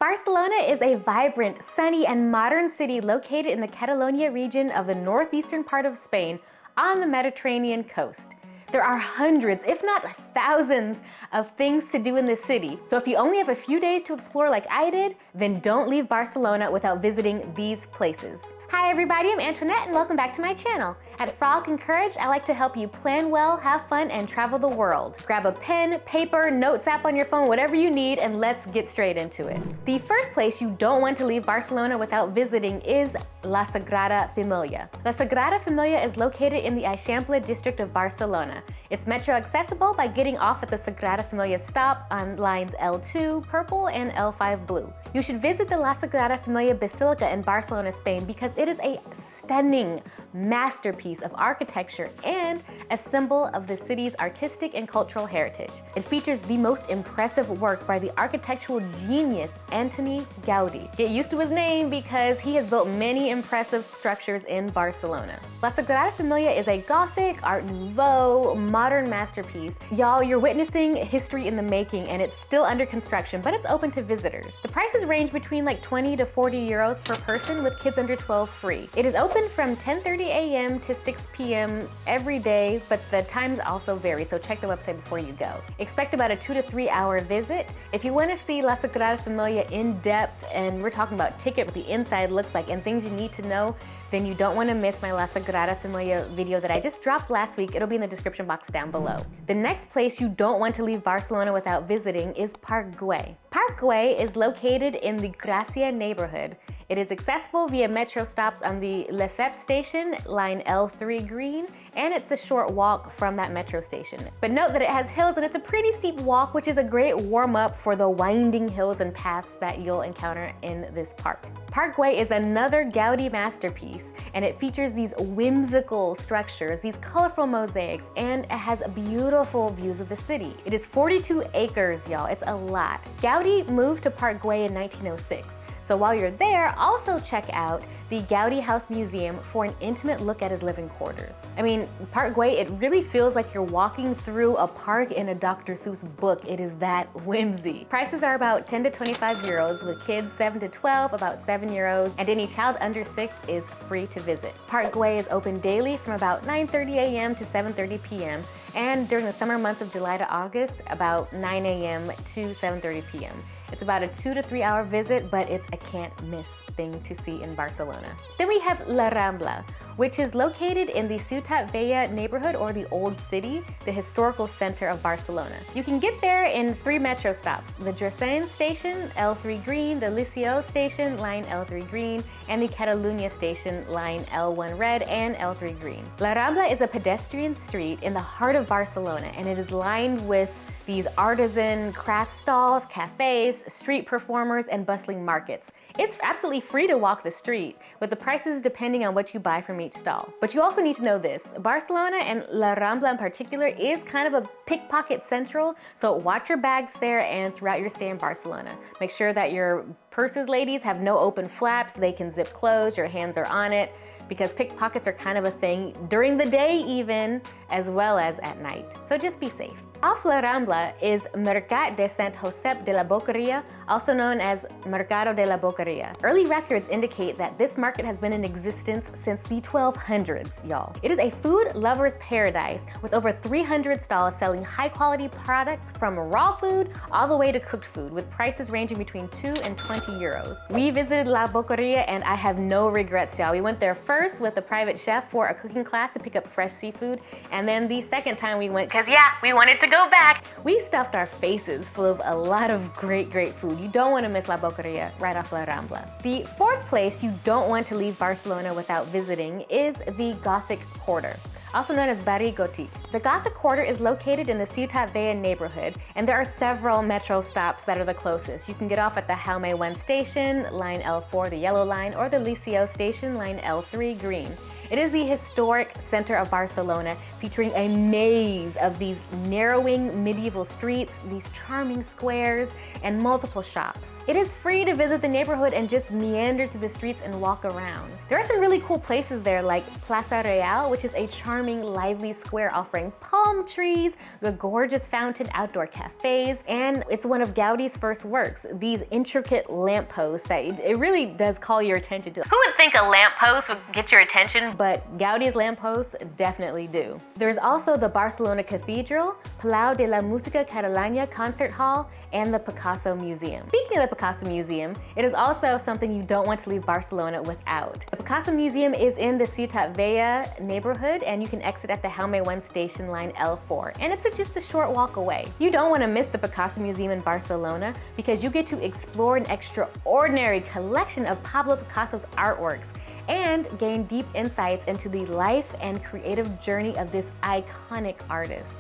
Barcelona is a vibrant, sunny, and modern city located in the Catalonia region of the northeastern part of Spain on the Mediterranean coast. There are hundreds, if not thousands, of things to do in this city. So if you only have a few days to explore like I did, then don't leave Barcelona without visiting these places. Hi everybody, I'm Antoinette and welcome back to my channel. At Frolic and Courage, I like to help you plan well, have fun, and travel the world. Grab a pen, paper, notes app on your phone, whatever you need, and let's get straight into it. The first place you don't want to leave Barcelona without visiting is La Sagrada Familia. La Sagrada Familia is located in the Eixample district of Barcelona. It's metro accessible by getting off at the Sagrada Familia stop on lines L2 purple and L5 blue. You should visit the La Sagrada Familia Basilica in Barcelona, Spain, because it is a stunning masterpiece of architecture and a symbol of the city's artistic and cultural heritage. It features the most impressive work by the architectural genius Antoni Gaudí. Get used to his name because he has built many impressive structures in Barcelona. La Sagrada Familia is a Gothic, Art Nouveau, modern masterpiece. Y'all, you're witnessing history in the making and it's still under construction, but it's open to visitors. The prices range between like 20 to 40 euros per person with kids under 12 free. It is open from 10:30 a.m. to 6 p.m. every day, but the times also vary, so check the website before you go. Expect about a 2 to 3 hour visit. If you want to see La Sagrada Familia in depth, and we're talking about ticket, what the inside looks like, and things you need to know, then you don't want to miss my La Sagrada Familia video that I just dropped last week. It'll be in the description box down below. The next place you don't want to leave Barcelona without visiting is Parc Güell. Parc Güell is located in the Gracia neighborhood. It is accessible via metro stops on the Lesseps station, line L3 green, and it's a short walk from that metro station. But note that it has hills and it's a pretty steep walk, which is a great warm-up for the winding hills and paths that you'll encounter in this park. Parc Güell is another Gaudí masterpiece, and it features these whimsical structures, these colorful mosaics, and it has beautiful views of the city. It is 42 acres, y'all. It's a lot. Gaudí moved to Parc Güell in 1906. So while you're there, also check out the Gaudí House Museum for an intimate look at his living quarters. I mean, Parc Güell, it really feels like you're walking through a park in a Dr. Seuss book. It is that whimsy. Prices are about 10 to 25 euros, with kids 7 to 12, about 7 euros, and any child under 6 is free to visit. Parc Güell is open daily from about 9:30 a.m. to 7:30 p.m. and during the summer months of July to August, about 9 a.m. to 7:30 p.m. It's about a 2 to 3 hour visit, but it's a can't miss thing to see in Barcelona. Then we have La Rambla, which is located in the Ciutadella neighborhood, or the Old City, the historical center of Barcelona. You can get there in 3 metro stops: the Dresden station, L3 green, the Liceo station, line L3 green, and the Catalunya station, line L1 red and L3 green. La Rambla is a pedestrian street in the heart of Barcelona, and it is lined with these artisan craft stalls, cafes, street performers, and bustling markets. It's absolutely free to walk the street, with the prices depending on what you buy from each stall. But you also need to know this: Barcelona, and La Rambla in particular, is kind of a pickpocket central, so watch your bags there and throughout your stay in Barcelona. Make sure that your purses, ladies, have no open flaps, they can zip closed, your hands are on it, because pickpockets are kind of a thing during the day even, as well as at night. So just be safe. Off La Rambla is Mercat de Sant Josep de la Boqueria, also known as Mercado de la Boqueria. Early records indicate that this market has been in existence since the 1200s, y'all. It is a food lover's paradise with over 300 stalls selling high-quality products from raw food all the way to cooked food, with prices ranging between 2 and 20 euros. We visited La Boqueria and I have no regrets, y'all. We went there first with a private chef for a cooking class to pick up fresh seafood, and then the second time we went, because yeah, we wanted to go back, we stuffed our faces full of a lot of great food. You don't want to miss La Boqueria right off La Rambla. The fourth place you don't want to leave Barcelona without visiting is the Gothic Quarter, also known as Barri Gothic. The Gothic Quarter is located in the Ciutadella neighborhood, and there are several metro stops that are the closest. You can get off at the Jaume 1 station, line L4, the yellow line, or the Liceo station, line L3 green. It is the historic center of Barcelona, featuring a maze of these narrowing medieval streets, these charming squares, and multiple shops. It is free to visit the neighborhood and just meander through the streets and walk around. There are some really cool places there, like Plaza Real, which is a charming, lively square offering palm trees, a gorgeous fountain, outdoor cafes, and it's one of Gaudí's first works, these intricate lampposts that it really does call your attention to. Who would think a lamppost would get your attention? But Gaudí's lampposts definitely do. There's also the Barcelona Cathedral, Palau de la Música Catalana Concert Hall, and the Picasso Museum. Speaking of the Picasso Museum, it is also something you don't want to leave Barcelona without. The Picasso Museum is in the Ciutadella neighborhood, and you can exit at the Jaume 1 station, line L4, and it's just a short walk away. You don't want to miss the Picasso Museum in Barcelona because you get to explore an extraordinary collection of Pablo Picasso's artworks and gain deep insights into the life and creative journey of this iconic artist,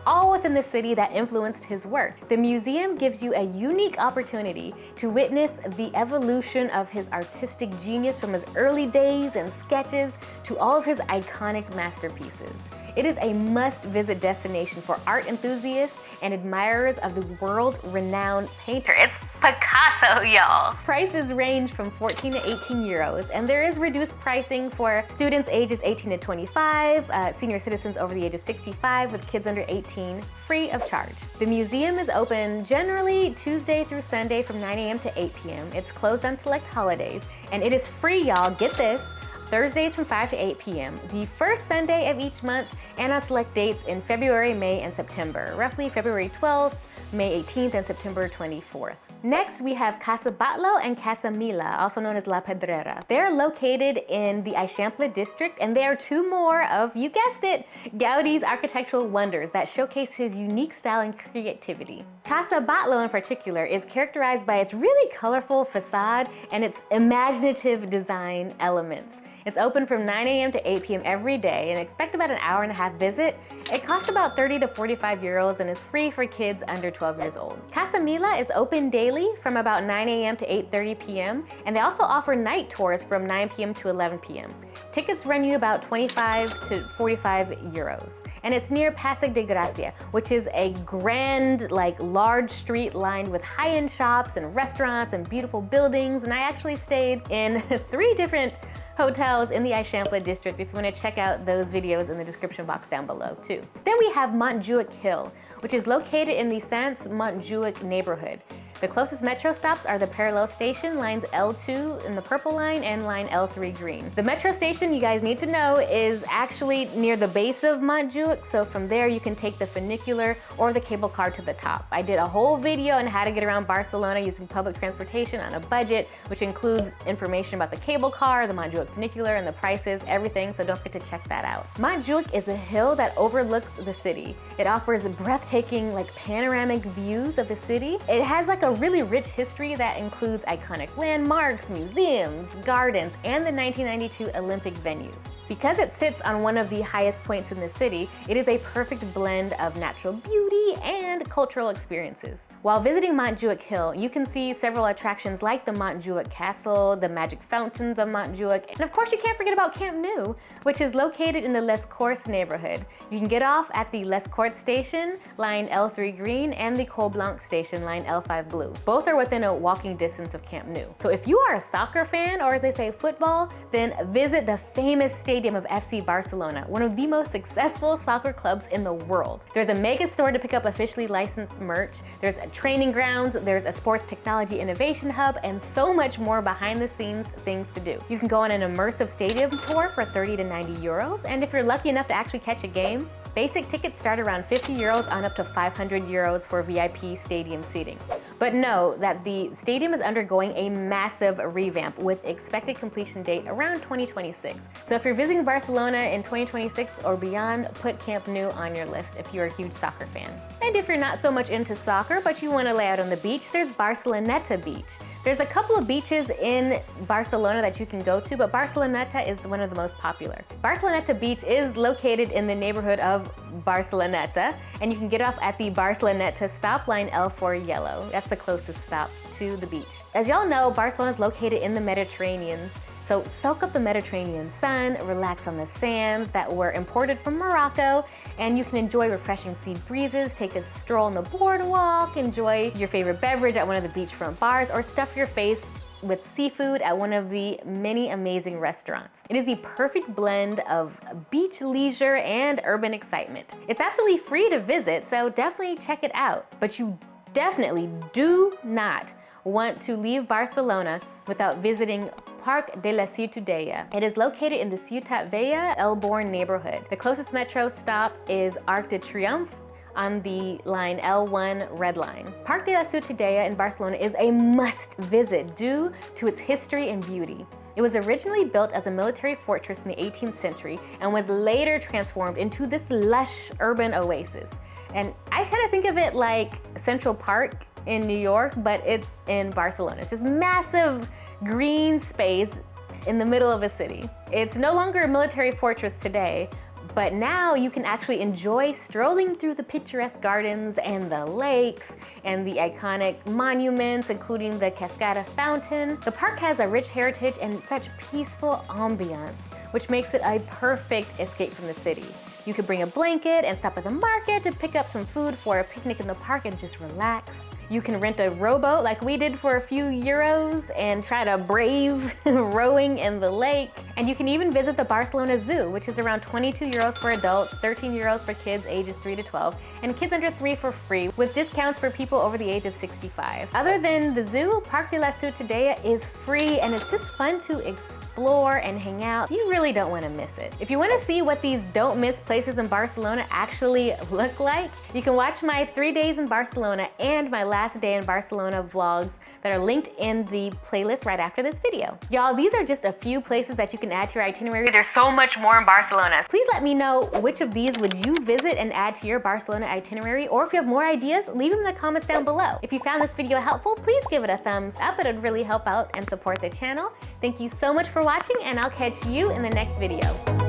all within the city that influenced his work. The museum gives you a unique opportunity to witness the evolution of his artistic genius from his early days and sketches to all of his iconic masterpieces. It is a must-visit destination for art enthusiasts and admirers of the world-renowned painter. It's Picasso, y'all. Prices range from 14 to 18 euros, and there is reduced pricing for students ages 18 to 25, senior citizens over the age of 65 with kids under 18, free of charge. The museum is open generally Tuesday through Sunday from 9 a.m. to 8 p.m. It's closed on select holidays, and it is free, y'all. Get this. Thursdays from 5 to 8 p.m., the first Sunday of each month, and on select dates in February, May, and September, roughly February 12th, May 18th, and September 24th. Next, we have Casa Batlló and Casa Mila, also known as La Pedrera. They're located in the Eixample district, and they are two more of, you guessed it, Gaudí's architectural wonders that showcase his unique style and creativity. Casa Batlló in particular is characterized by its really colorful facade and its imaginative design elements. It's open from 9 a.m. to 8 p.m. every day and expect about an hour-and-a-half visit. It costs about 30 to 45 euros and is free for kids under 12 years old. Casa Mila is open daily from about 9 a.m. to 8:30 p.m. and they also offer night tours from 9 p.m. to 11 p.m. Tickets run you about 25 to 45 euros. And it's near Passeig de Gràcia, which is a grand, large street lined with high-end shops and restaurants and beautiful buildings. And I actually stayed in 3 different hotels in the Eixample district if you want to check out those videos in the description box down below too. Then we have Montjuïc Hill, which is located in the Sans Montjuïc neighborhood. The closest metro stops are the parallel station, lines L2 in the purple line and line L3 green. The metro station, you guys need to know, is actually near the base of Montjuïc, so from there you can take the funicular or the cable car to the top. I did a whole video on how to get around Barcelona using public transportation on a budget, which includes information about the cable car, the Montjuïc funicular, and the prices, everything, so don't forget to check that out. Montjuïc is a hill that overlooks the city. It offers breathtaking, panoramic views of the city. It has a really rich history that includes iconic landmarks, museums, gardens, and the 1992 Olympic venues. Because it sits on one of the highest points in the city, it is a perfect blend of natural beauty and cultural experiences. While visiting Montjuïc Hill, you can see several attractions like the Montjuïc Castle, the magic fountains of Montjuïc, and of course you can't forget about Camp Nou, which is located in the Les Corts neighborhood. You can get off at the Les Corts station, line L3 green, and the Col Blanc station, line L5 blue. Both are within a walking distance of Camp Nou. So if you are a soccer fan, or as they say, football, then visit the famous stadium of FC Barcelona, one of the most successful soccer clubs in the world. There's a mega store to pick up officially licensed merch, there's training grounds, there's a sports technology innovation hub, and so much more behind the scenes things to do. You can go on an immersive stadium tour for 30 to 90 euros, and if you're lucky enough to actually catch a game, basic tickets start around 50 euros on up to 500 euros for VIP stadium seating. But know that the stadium is undergoing a massive revamp with expected completion date around 2026. So if you're visiting Barcelona in 2026 or beyond, put Camp Nou on your list if you're a huge soccer fan. And if you're not so much into soccer, but you want to lay out on the beach, there's Barceloneta Beach. There's a couple of beaches in Barcelona that you can go to, but Barceloneta is one of the most popular. Barceloneta Beach is located in the neighborhood of Barceloneta, and you can get off at the Barceloneta stop, line L4 yellow. That's the closest stop to the beach. As y'all know, Barcelona is located in the Mediterranean, so soak up the Mediterranean sun, relax on the sands that were imported from Morocco, and you can enjoy refreshing sea breezes, take a stroll on the boardwalk, enjoy your favorite beverage at one of the beachfront bars, or stuff your face with seafood at one of the many amazing restaurants. It is the perfect blend of beach leisure and urban excitement. It's absolutely free to visit, so definitely check it out. But you definitely do not want to leave Barcelona without visiting Parc de la Ciutadella. It is located in the Ciutadella Elborn neighborhood. The closest metro stop is Arc de Triomphe on the line L1 Red Line. Parc de la Ciutadella in Barcelona is a must visit due to its history and beauty. It was originally built as a military fortress in the 18th century and was later transformed into this lush urban oasis. And I kind of think of it like Central Park in New York, but it's in Barcelona. It's just massive green space in the middle of a city. It's no longer a military fortress today, but now you can actually enjoy strolling through the picturesque gardens and the lakes and the iconic monuments, including the Cascada Fountain. The park has a rich heritage and such peaceful ambiance, which makes it a perfect escape from the city. You could bring a blanket and stop at the market to pick up some food for a picnic in the park and just relax. You can rent a rowboat like we did for a few euros and try to brave rowing in the lake. And you can even visit the Barcelona Zoo, which is around 22 euros for adults, 13 euros for kids ages 3 to 12, and kids under 3 for free, with discounts for people over the age of 65. Other than the zoo, Parc de la Ciutadella is free and it's just fun to explore and hang out. You really don't want to miss it. If you want to see what these don't miss places in Barcelona actually look like, you can watch my 3 days in Barcelona and my last day in Barcelona vlogs that are linked in the playlist right after this video. Y'all, these are just a few places that you can add to your itinerary. There's so much more in Barcelona. Please let me know which of these would you visit and add to your Barcelona itinerary, or if you have more ideas, leave them in the comments down below. If you found this video helpful, please give it a thumbs up. It would really help out and support the channel. Thank you so much for watching, and I'll catch you in the next video.